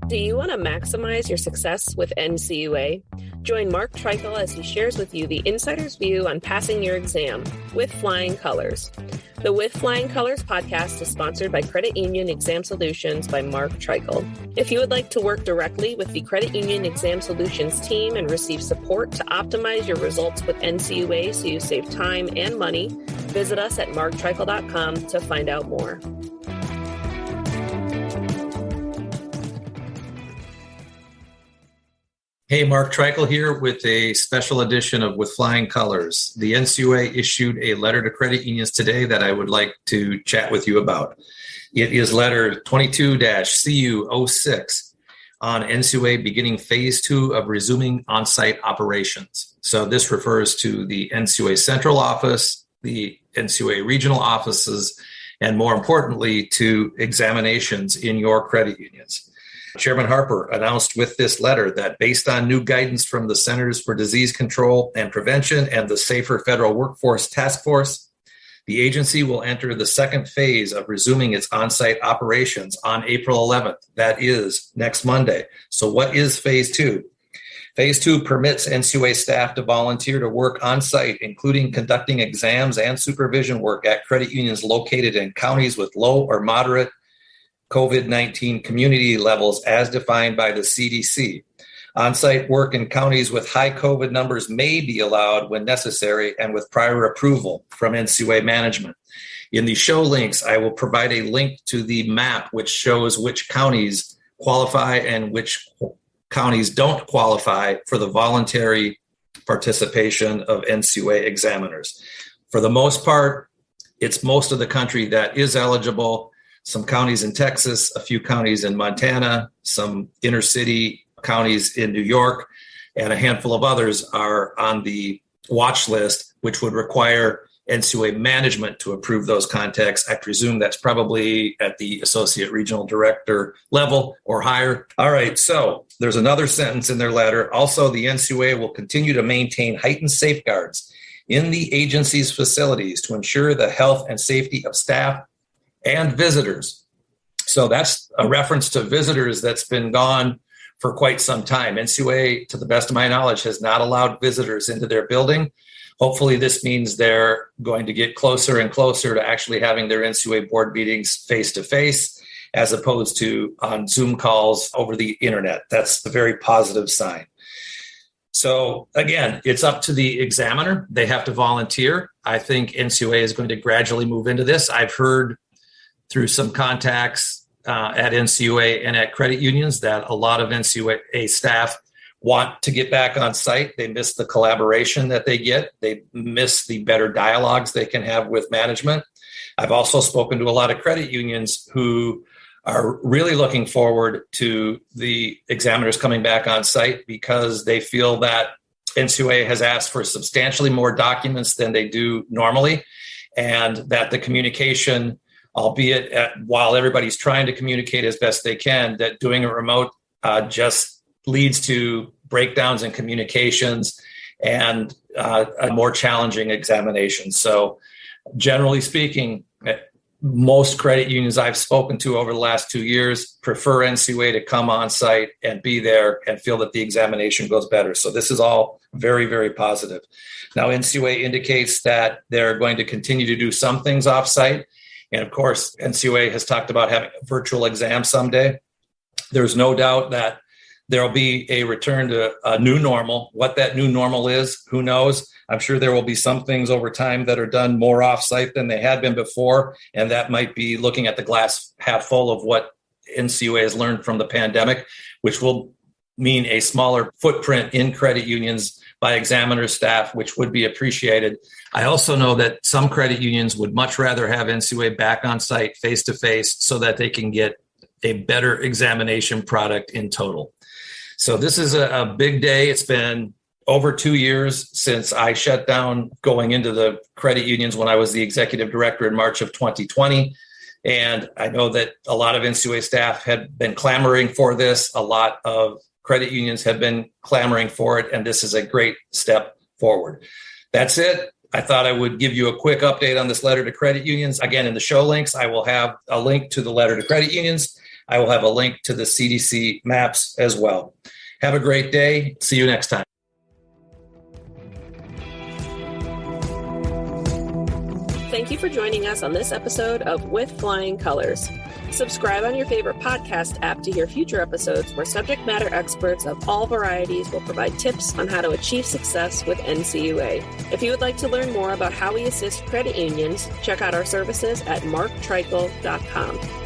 Do you want to maximize your success with NCUA? Join Mark Treichel as he shares with you the insider's view on passing your exam with flying colors. The With Flying Colors podcast is sponsored by Credit Union Exam Solutions by Mark Treichel. If you would like to work directly with the Credit Union Exam Solutions team and receive support to optimize your results with NCUA so you save time and money, visit us at marktreichel.com to find out more. Hey, Mark Treichel here with a special edition of With Flying Colors. The NCUA issued a letter to credit unions today that I would like to chat with you about. It is letter 22-CU06 on NCUA beginning phase 2 of resuming Onsite operations. So this refers to the NCUA central office, the NCUA regional offices, and more importantly, to examinations in your credit unions. Chairman Harper announced with this letter that based on new guidance from the Centers for Disease Control and Prevention and the Safer Federal Workforce Task Force, the agency will enter the second phase of resuming its on-site operations on April 11th. That is next Monday. So what is phase 2? Phase 2 permits NCUA staff to volunteer to work on-site, including conducting exams and supervision work at credit unions located in counties with low or moderate COVID-19 community levels as defined by the CDC. On-site work in counties with high COVID numbers may be allowed when necessary and with prior approval from NCUA management. In the show links, I will provide a link to the map which shows which counties qualify and which counties don't qualify for the voluntary participation of NCUA examiners. For the most part, it's most of the country that is eligible. Some counties in Texas, a few counties in Montana, some inner city counties in New York, and a handful of others are on the watch list, which would require NCUA management to approve those contacts. I presume that's probably at the associate regional director level or higher. All right, so there's another sentence in their letter. Also, the NCUA will continue to maintain heightened safeguards in the agency's facilities to ensure the health and safety of staff and visitors. So that's a reference to visitors that's been gone for quite some time. NCUA, to the best of my knowledge, has not allowed visitors into their building. Hopefully this means they're going to get closer and closer to actually having their NCUA board meetings face-to-face as opposed to on Zoom calls over the internet. That's a very positive sign. So again, it's up to the examiner. They have to volunteer. I think NCUA is going to gradually move into this. I've heard through some contacts at NCUA and at credit unions that a lot of NCUA staff want to get back on site. They miss the collaboration that they get. They miss the better dialogues they can have with management. I've also spoken to a lot of credit unions who are really looking forward to the examiners coming back on site because they feel that NCUA has asked for substantially more documents than they do normally, and that the communication, albeit while everybody's trying to communicate as best they can, that doing it remote just leads to breakdowns in communications and a more challenging examination. So generally speaking, most credit unions I've spoken to over the last 2 years prefer NCUA to come on site and be there and feel that the examination goes better. So this is all very, very positive. Now, NCUA indicates that they're going to continue to do some things off site. And of course, NCUA has talked about having a virtual exam someday. There's no doubt that there'll be a return to a new normal. What that new normal is, who knows? I'm sure there will be some things over time that are done more off-site than they had been before. And that might be looking at the glass half full of what NCUA has learned from the pandemic, which will mean a smaller footprint in credit unions by examiner staff, which would be appreciated. I also know that some credit unions would much rather have NCUA back on site face-to-face so that they can get a better examination product in total. So this is a big day. It's been over 2 years since I shut down going into the credit unions when I was the executive director in March of 2020. And I know that a lot of NCUA staff had been clamoring for this. A lot of credit unions have been clamoring for it, and this is a great step forward. That's it. I thought I would give you a quick update on this letter to credit unions. Again, in the show links, I will have a link to the letter to credit unions. I will have a link to the CDC maps as well. Have a great day. See you next time. Thank you for joining us on this episode of With Flying Colors. Subscribe on your favorite podcast app to hear future episodes where subject matter experts of all varieties will provide tips on how to achieve success with NCUA. If you would like to learn more about how we assist credit unions, check out our services at marktreichel.com.